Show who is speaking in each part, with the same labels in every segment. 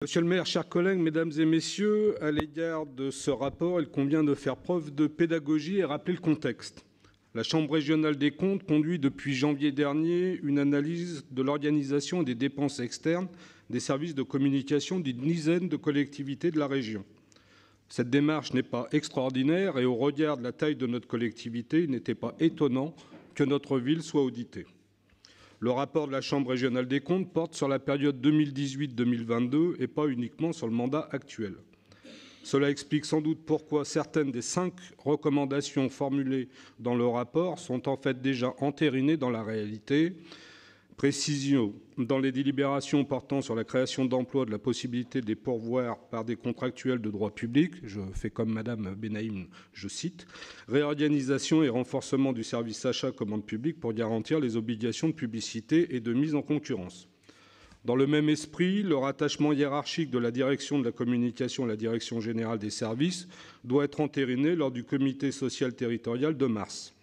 Speaker 1: Monsieur le maire, chers collègues, mesdames et messieurs, à l'égard de ce rapport, il convient de faire preuve de pédagogie et rappeler le contexte. La Chambre régionale des comptes conduit depuis janvier dernier une analyse de l'organisation et des dépenses externes des services de communication d'une dizaine de collectivités de la région. Cette démarche n'est pas extraordinaire et au regard de la taille de notre collectivité, il n'était pas étonnant que notre ville soit auditée. Le rapport de la Chambre régionale des comptes porte sur la période 2018-2022 et pas uniquement sur le mandat actuel. Cela explique sans doute pourquoi certaines des 5 recommandations formulées dans le rapport sont en fait déjà entérinées dans la réalité. Précision dans les délibérations portant sur la création d'emplois de la possibilité de les pourvoir par des contractuels de droit public, je fais comme Madame Benaïm, je cite, réorganisation et renforcement du service achat-commande publique pour garantir les obligations de publicité et de mise en concurrence. Dans le même esprit, le rattachement hiérarchique de la direction de la communication à la direction générale des services doit être entériné lors du comité social territorial de mars.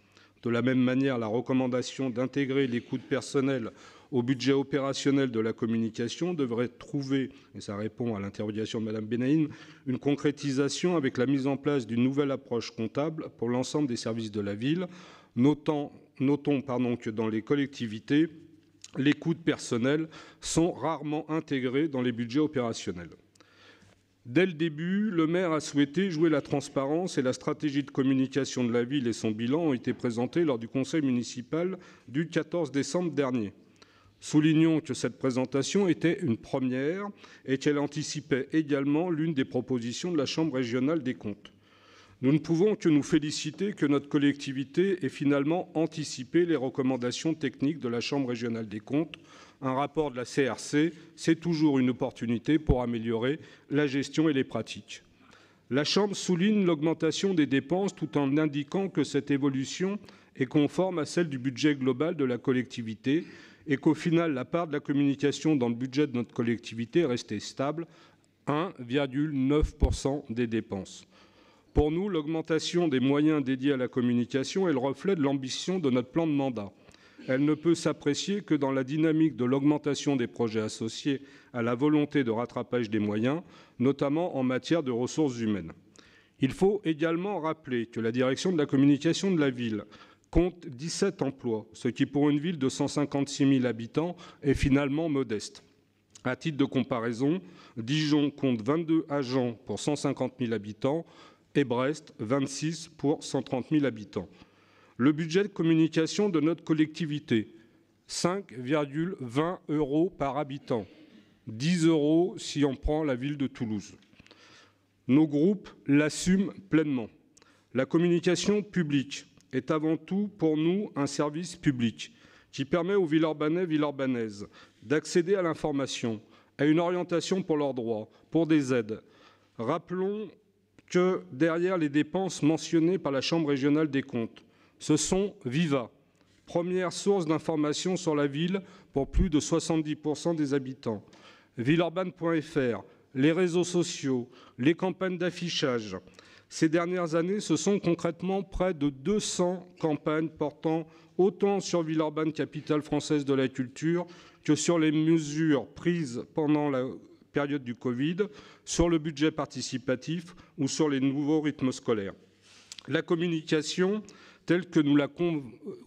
Speaker 1: De la même manière, la recommandation d'intégrer les coûts de personnel au budget opérationnel de la communication devrait trouver, et ça répond à l'interrogation de Mme Benaïm, une concrétisation avec la mise en place d'une nouvelle approche comptable pour l'ensemble des services de la ville. Notons que dans les collectivités, les coûts de personnel sont rarement intégrés dans les budgets opérationnels. Dès le début, le maire a souhaité jouer la transparence et la stratégie de communication de la ville et son bilan ont été présentés lors du conseil municipal du 14 décembre dernier. Soulignons que cette présentation était une première et qu'elle anticipait également l'une des propositions de la Chambre régionale des comptes. Nous ne pouvons que nous féliciter que notre collectivité ait finalement anticipé les recommandations techniques de la Chambre régionale des comptes. Un rapport de la CRC, c'est toujours une opportunité pour améliorer la gestion et les pratiques. La Chambre souligne l'augmentation des dépenses tout en indiquant que cette évolution est conforme à celle du budget global de la collectivité et qu'au final, la part de la communication dans le budget de notre collectivité est restée stable, 1,9% des dépenses. Pour nous, l'augmentation des moyens dédiés à la communication est le reflet de l'ambition de notre plan de mandat. Elle ne peut s'apprécier que dans la dynamique de l'augmentation des projets associés à la volonté de rattrapage des moyens, notamment en matière de ressources humaines. Il faut également rappeler que la direction de la communication de la ville compte 17 emplois, ce qui pour une ville de 156 000 habitants est finalement modeste. À titre de comparaison, Dijon compte 22 agents pour 150 000 habitants et Brest 26 pour 130 000 habitants. Le budget de communication de notre collectivité, 5,20 € par habitant, 10 € si on prend la ville de Toulouse. Nos groupes l'assument pleinement. La communication publique est avant tout pour nous un service public qui permet aux Villeurbanais, Villeurbanaises d'accéder à l'information, à une orientation pour leurs droits, pour des aides. Rappelons que derrière les dépenses mentionnées par la Chambre régionale des comptes, ce sont Viva, première source d'information sur la ville pour plus de 70% des habitants. Villeurbanne.fr, les réseaux sociaux, les campagnes d'affichage. Ces dernières années, ce sont concrètement près de 200 campagnes portant autant sur Villeurbanne, capitale française de la culture, que sur les mesures prises pendant la période du Covid, sur le budget participatif ou sur les nouveaux rythmes scolaires. La communication, telle que nous la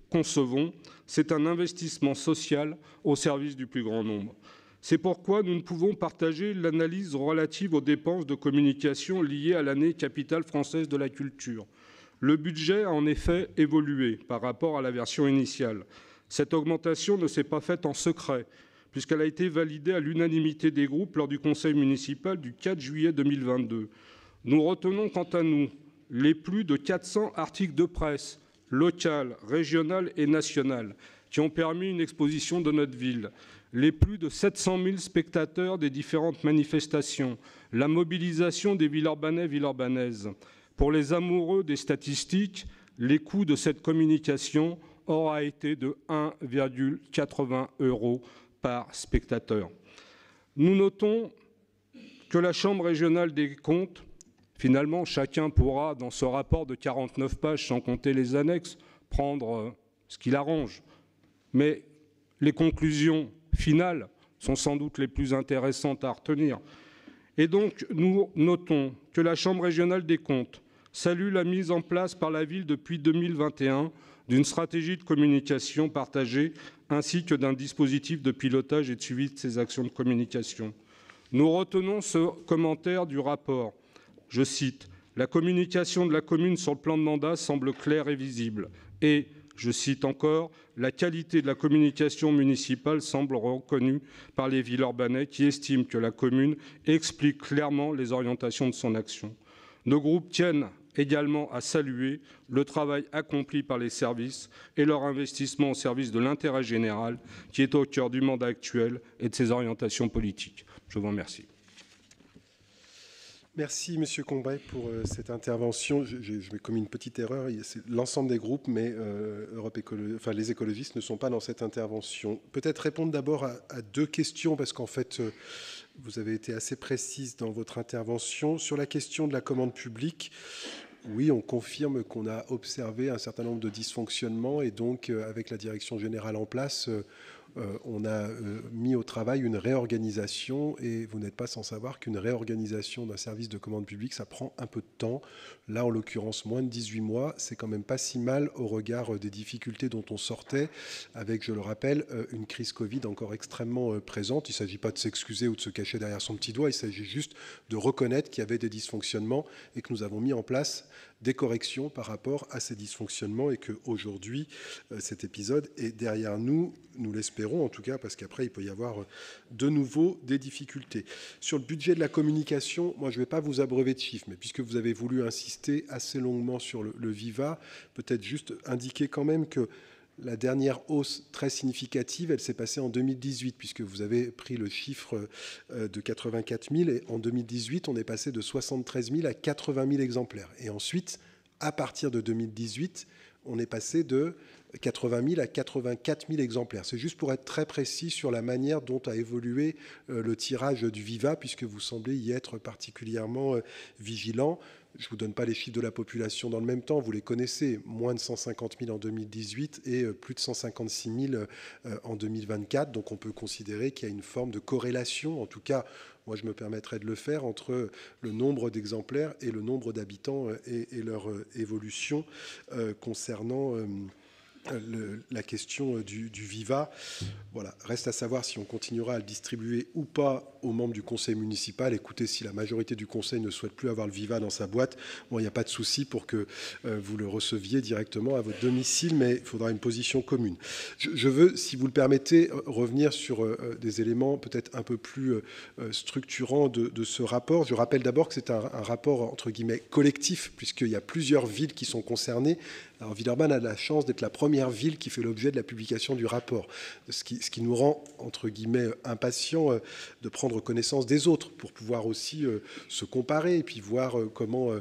Speaker 1: concevons, c'est un investissement social au service du plus grand nombre. C'est pourquoi nous ne pouvons partager l'analyse relative aux dépenses de communication liées à l'année capitale française de la culture. Le budget a en effet évolué par rapport à la version initiale. Cette augmentation ne s'est pas faite en secret, puisqu'elle a été validée à l'unanimité des groupes lors du conseil municipal du 4 juillet 2022. Nous retenons quant à nous les plus de 400 articles de presse, locales, régionales et nationales, qui ont permis une exposition de notre ville, les plus de 700 000 spectateurs des différentes manifestations, la mobilisation des Villeurbanais, Villeurbanaises. Pour les amoureux des statistiques, les coûts de cette communication aura été de 1,80 € par spectateur. Nous notons que la Chambre régionale des comptes, finalement, chacun pourra, dans ce rapport de 49 pages, sans compter les annexes, prendre ce qu'il arrange. Mais les conclusions finales sont sans doute les plus intéressantes à retenir. Et donc, nous notons que la Chambre régionale des comptes salue la mise en place par la ville depuis 2021 d'une stratégie de communication partagée ainsi que d'un dispositif de pilotage et de suivi de ces actions de communication. Nous retenons ce commentaire du rapport. Je cite, « La communication de la commune sur le plan de mandat semble claire et visible. » Et, je cite encore, « La qualité de la communication municipale semble reconnue par les Villeurbanais qui estiment que la commune explique clairement les orientations de son action. » Nos groupes tiennent également à saluer le travail accompli par les services et leur investissement au service de l'intérêt général qui est au cœur du mandat actuel et de ses orientations politiques. Je vous remercie.
Speaker 2: Merci, Monsieur Combray, pour cette intervention. Je mets comme une petite erreur, c'est l'ensemble des groupes, mais les écologistes ne sont pas dans cette intervention. Peut-être répondre d'abord à deux questions, parce qu'en fait, vous avez été assez précise dans votre intervention. Sur la question de la commande publique, oui, on confirme qu'on a observé un certain nombre de dysfonctionnements, et donc, avec la direction générale en place, on a mis au travail une réorganisation, et vous n'êtes pas sans savoir qu'une réorganisation d'un service de commande publique, ça prend un peu de temps. Là, en l'occurrence, moins de 18 mois, c'est quand même pas si mal au regard des difficultés dont on sortait, avec, je le rappelle, une crise Covid encore extrêmement présente. Il ne s'agit pas de s'excuser ou de se cacher derrière son petit doigt, il s'agit juste de reconnaître qu'il y avait des dysfonctionnements et que nous avons mis en place des corrections par rapport à ces dysfonctionnements, et qu'aujourd'hui, cet épisode est derrière nous, nous l'espérons en tout cas, parce qu'après, il peut y avoir de nouveau des difficultés. Sur le budget de la communication, moi, je ne vais pas vous abreuver de chiffres, mais puisque vous avez voulu insister assez longuement sur le Viva, peut-être juste indiquer quand même que la dernière hausse très significative, elle s'est passée en 2018, puisque vous avez pris le chiffre de 84 000, et en 2018, on est passé de 73 000 à 80 000 exemplaires. Et ensuite, à partir de 2018, on est passé de 80 000 à 84 000 exemplaires. C'est juste pour être très précis sur la manière dont a évolué le tirage du Viva, puisque vous semblez y être particulièrement vigilant. Je ne vous donne pas les chiffres de la population dans le même temps, vous les connaissez, moins de 150 000 en 2018 et plus de 156 000 en 2024. Donc on peut considérer qu'il y a une forme de corrélation, en tout cas, moi je me permettrai de le faire, entre le nombre d'exemplaires et le nombre d'habitants et leur évolution concernant la question du Viva. Voilà. Reste à savoir si on continuera à le distribuer ou pas aux membres du conseil municipal. Écoutez, si la majorité du conseil ne souhaite plus avoir le Viva dans sa boîte, bon, il n'y a pas de souci pour que vous le receviez directement à votre domicile, mais il faudra une position commune. Je veux, si vous le permettez, revenir sur des éléments peut-être un peu plus structurants de ce rapport. Je rappelle d'abord que c'est un rapport, entre guillemets, collectif, puisqu'il y a plusieurs villes qui sont concernées. Alors, Villeurbanne a la chance d'être la première ville qui fait l'objet de la publication du rapport, ce qui nous rend, entre guillemets, impatients de prendre connaissance des autres pour pouvoir aussi se comparer et puis voir comment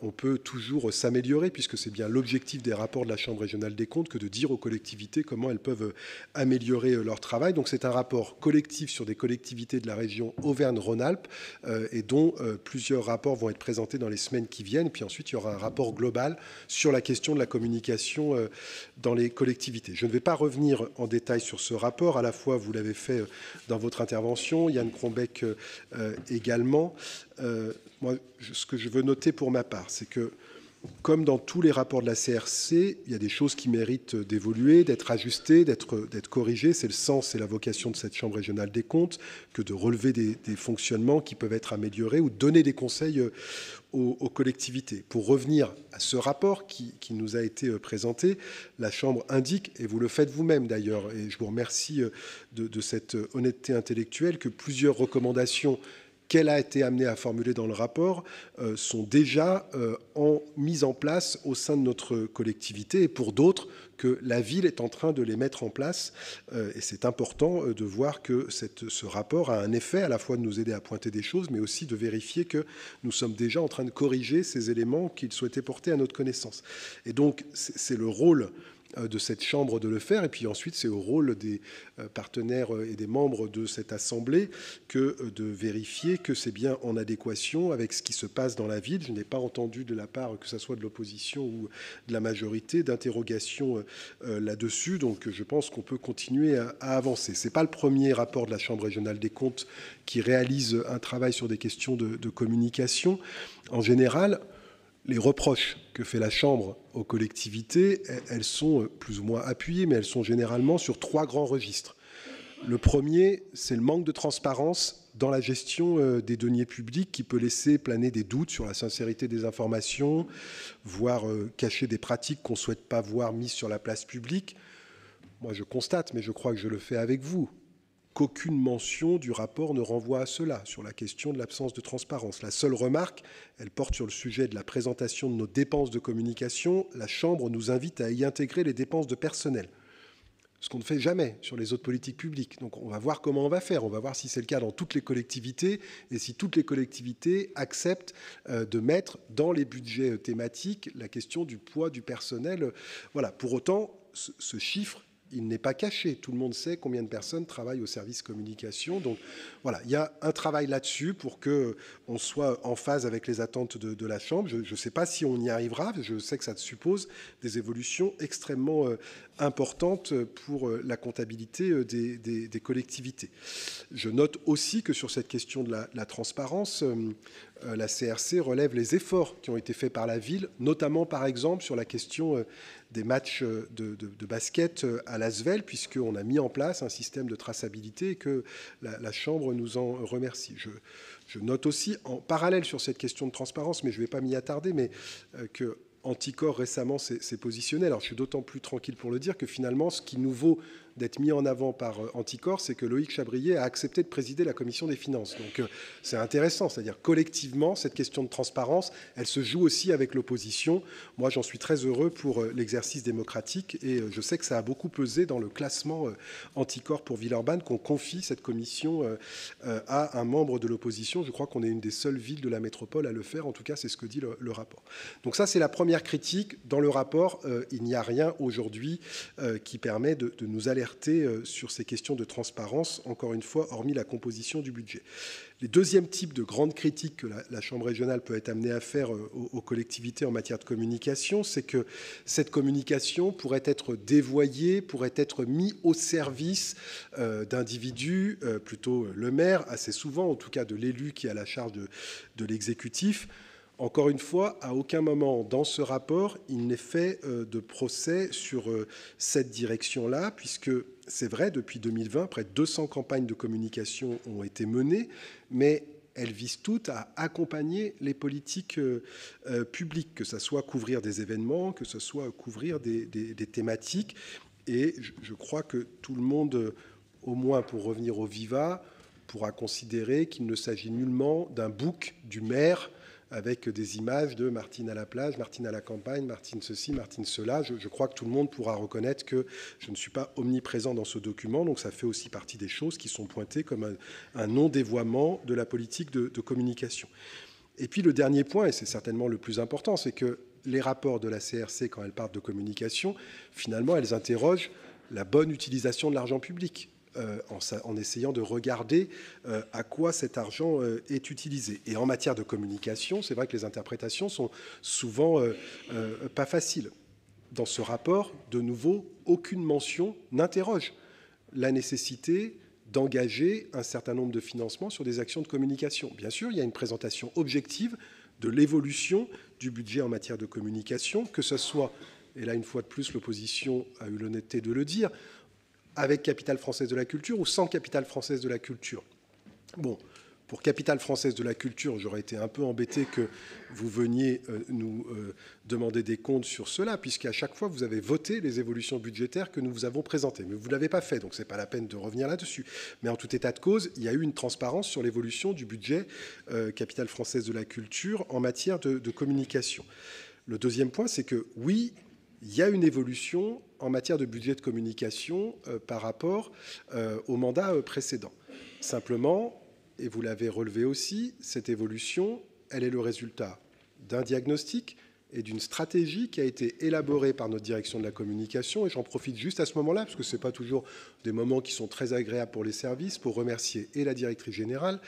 Speaker 2: on peut toujours s'améliorer, puisque c'est bien l'objectif des rapports de la Chambre régionale des comptes que de dire aux collectivités comment elles peuvent améliorer leur travail. Donc c'est un rapport collectif sur des collectivités de la région Auvergne-Rhône-Alpes et dont plusieurs rapports vont être présentés dans les semaines qui viennent. Et puis ensuite, il y aura un rapport global sur la question de la communication dans les collectivités. Je ne vais pas revenir en détail sur ce rapport. À la fois, vous l'avez fait dans votre intervention, Yann Crombec également. Moi, ce que je veux noter pour ma part, c'est que, comme dans tous les rapports de la CRC, il y a des choses qui méritent d'évoluer, d'être ajustées, d'être corrigées. C'est le sens et la vocation de cette Chambre régionale des comptes, que de relever des fonctionnements qui peuvent être améliorés ou donner des conseils aux collectivités. Pour revenir à ce rapport qui nous a été présenté, la Chambre indique, et vous le faites vous-même d'ailleurs, et je vous remercie de cette honnêteté intellectuelle, que plusieurs recommandations qu'elle a été amenée à formuler dans le rapport sont déjà mises en place au sein de notre collectivité, et pour d'autres, que la ville est en train de les mettre en place. Et c'est important de voir que ce rapport a un effet à la fois de nous aider à pointer des choses, mais aussi de vérifier que nous sommes déjà en train de corriger ces éléments qu'il souhaitait porter à notre connaissance. Et donc, c'est le rôle de cette Chambre de le faire. Et puis ensuite, c'est au rôle des partenaires et des membres de cette Assemblée que de vérifier que c'est bien en adéquation avec ce qui se passe dans la ville. Je n'ai pas entendu de la part, que ce soit de l'opposition ou de la majorité, d'interrogation là-dessus. Donc je pense qu'on peut continuer à avancer. Ce n'est pas le premier rapport de la Chambre régionale des comptes qui réalise un travail sur des questions de communication. En général, les reproches que fait la Chambre aux collectivités, elles sont plus ou moins appuyées, mais elles sont généralement sur 3 grands registres. Le premier, c'est le manque de transparence dans la gestion des deniers publics qui peut laisser planer des doutes sur la sincérité des informations, voire cacher des pratiques qu'on ne souhaite pas voir mises sur la place publique. Moi, je constate, mais je crois que je le fais avec vous, qu'aucune mention du rapport ne renvoie à cela, sur la question de l'absence de transparence. La seule remarque, elle porte sur le sujet de la présentation de nos dépenses de communication. La Chambre nous invite à y intégrer les dépenses de personnel, ce qu'on ne fait jamais sur les autres politiques publiques. Donc on va voir comment on va faire. On va voir si c'est le cas dans toutes les collectivités et si toutes les collectivités acceptent de mettre dans les budgets thématiques la question du poids du personnel. Voilà. Pour autant, ce chiffre, il n'est pas caché. Tout le monde sait combien de personnes travaillent au service communication. Donc voilà, il y a un travail là-dessus pour qu'on soit en phase avec les attentes de la Chambre. Je ne sais pas si on y arrivera. Je sais que ça suppose des évolutions extrêmement importantes pour la comptabilité des collectivités. Je note aussi que sur cette question de la transparence, la CRC relève les efforts qui ont été faits par la ville, notamment par exemple sur la question des matchs de basket à l'Asvel, puisqu'on a mis en place un système de traçabilité et que la Chambre nous en remercie. Je note aussi, en parallèle sur cette question de transparence, mais je ne vais pas m'y attarder, mais que Anticor récemment s'est positionné. Alors je suis d'autant plus tranquille pour le dire que finalement, ce qui nous vaut d'être mis en avant par Anticor, c'est que Loïc Chabrier a accepté de présider la commission des finances. Donc c'est intéressant, c'est-à-dire collectivement, cette question de transparence, elle se joue aussi avec l'opposition. Moi, j'en suis très heureux pour l'exercice démocratique et je sais que ça a beaucoup pesé dans le classement Anticor pour Villeurbanne qu'on confie cette commission à un membre de l'opposition. Je crois qu'on est une des seules villes de la métropole à le faire. En tout cas, c'est ce que dit le rapport. Donc ça, c'est la première critique. Dans le rapport, il n'y a rien aujourd'hui qui permet de nous alerter sur ces questions de transparence, encore une fois, hormis la composition du budget. Les deuxièmes types de grandes critiques que la Chambre régionale peut être amenée à faire aux collectivités en matière de communication, c'est que cette communication pourrait être dévoyée, pourrait être mise au service d'individus, plutôt le maire, assez souvent, en tout cas de l'élu qui est à la charge de l'exécutif. Encore une fois, à aucun moment dans ce rapport, il n'est fait de procès sur cette direction-là, puisque c'est vrai, depuis 2020, près de 200 campagnes de communication ont été menées, mais elles visent toutes à accompagner les politiques publiques, que ce soit couvrir des événements, que ce soit couvrir des thématiques. Et je crois que tout le monde, au moins pour revenir au Viva, pourra considérer qu'il ne s'agit nullement d'un book du maire avec des images de Martine à la plage, Martine à la campagne, Martine ceci, Martine cela. Je crois que tout le monde pourra reconnaître que je ne suis pas omniprésent dans ce document, donc ça fait aussi partie des choses qui sont pointées comme un non-dévoiement de la politique de communication. Et puis le dernier point, et c'est certainement le plus important, c'est que les rapports de la CRC, quand elles parlent de communication, finalement, elles interrogent la bonne utilisation de l'argent public. En essayant de regarder à quoi cet argent est utilisé. Et en matière de communication, c'est vrai que les interprétations sont souvent pas faciles. Dans ce rapport, de nouveau, aucune mention n'interroge la nécessité d'engager un certain nombre de financements sur des actions de communication. Bien sûr, il y a une présentation objective de l'évolution du budget en matière de communication, que ce soit, et là une fois de plus l'opposition a eu l'honnêteté de le dire, avec Capitale française de la culture ou sans Capitale française de la culture. Bon, pour Capitale française de la culture, j'aurais été un peu embêté que vous veniez nous demander des comptes sur cela, puisqu'à chaque fois, vous avez voté les évolutions budgétaires que nous vous avons présentées. Mais vous ne l'avez pas fait, donc ce n'est pas la peine de revenir là-dessus. Mais en tout état de cause, il y a eu une transparence sur l'évolution du budget Capitale française de la culture en matière de communication. Le deuxième point, c'est que oui, il y a une évolution en matière de budget de communication par rapport au mandat précédent. Simplement, et vous l'avez relevé aussi, cette évolution, elle est le résultat d'un diagnostic, et d'une stratégie qui a été élaborée par notre direction de la communication. Et j'en profite juste à ce moment-là, parce que ce n'est pas toujours des moments qui sont très agréables pour les services, pour remercier et la directrice générale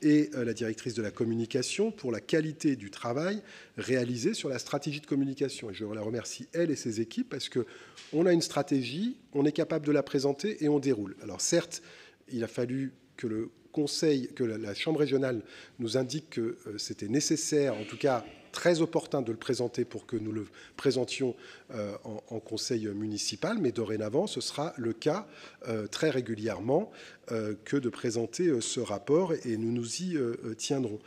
Speaker 2: et la directrice de la communication pour la qualité du travail réalisé sur la stratégie de communication. Et je la remercie, elle et ses équipes, parce qu'on a une stratégie, on est capable de la présenter et on déroule. Alors certes, il a fallu que le Conseil, que la Chambre régionale nous indique que c'était nécessaire, en tout cas très opportun de le présenter pour que nous le présentions en conseil municipal, mais dorénavant, ce sera le cas très régulièrement que de présenter ce rapport et nous nous y tiendrons.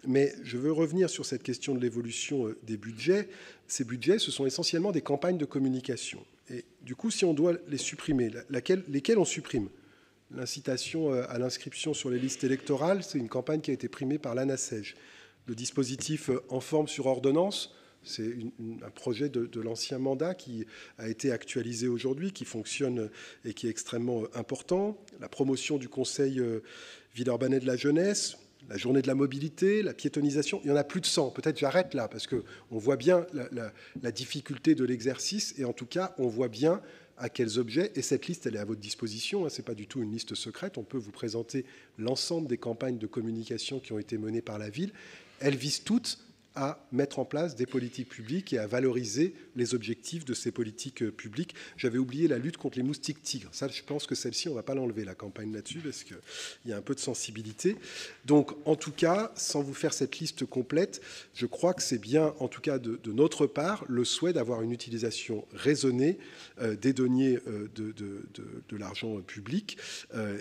Speaker 2: Mais je veux revenir sur cette question de l'évolution des budgets. Ces budgets, ce sont essentiellement des campagnes de communication. Et du coup, si on doit les supprimer, lesquelles on supprime ? L'incitation à l'inscription sur les listes électorales, c'est une campagne qui a été primée par l'ANASEJ. Le dispositif en forme sur ordonnance, c'est un projet de l'ancien mandat qui a été actualisé aujourd'hui, qui fonctionne et qui est extrêmement important. La promotion du Conseil Villeurbanais de la jeunesse, la journée de la mobilité, la piétonisation, il y en a plus de 100. Peut-être j'arrête là, parce qu'on voit bien la difficulté de l'exercice, et en tout cas, on voit bien à quels objets, et cette liste, elle est à votre disposition, ce n'est pas du tout une liste secrète, on peut vous présenter l'ensemble des campagnes de communication qui ont été menées par la ville. Elles visent toutes à mettre en place des politiques publiques et à valoriser les objectifs de ces politiques publiques. J'avais oublié la lutte contre les moustiques tigres. Ça, je pense que celle-ci, on ne va pas l'enlever, la campagne là-dessus, parce qu'il y a un peu de sensibilité. Donc, en tout cas, sans vous faire cette liste complète, je crois que c'est bien, en tout cas de notre part, le souhait d'avoir une utilisation raisonnée des deniers de l'argent public.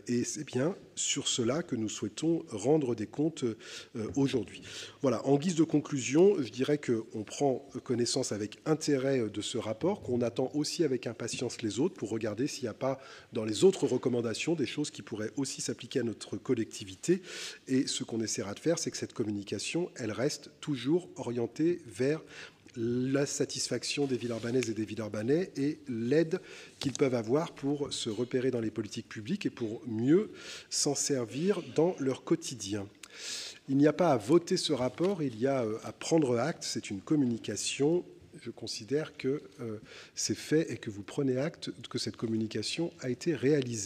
Speaker 2: Et c'est bien sur cela que nous souhaitons rendre des comptes aujourd'hui. Voilà, en guise de conclusion, je dirais qu'on prend connaissance avec intérêt de ce rapport, qu'on attend aussi avec impatience les autres pour regarder s'il n'y a pas dans les autres recommandations des choses qui pourraient aussi s'appliquer à notre collectivité. Et ce qu'on essaiera de faire, c'est que cette communication, elle reste toujours orientée vers la satisfaction des Villeurbanaises et des Villeurbanais et l'aide qu'ils peuvent avoir pour se repérer dans les politiques publiques et pour mieux s'en servir dans leur quotidien. Il n'y a pas à voter ce rapport, il y a à prendre acte, c'est une communication. Je considère que c'est fait et que vous prenez acte que cette communication a été réalisée.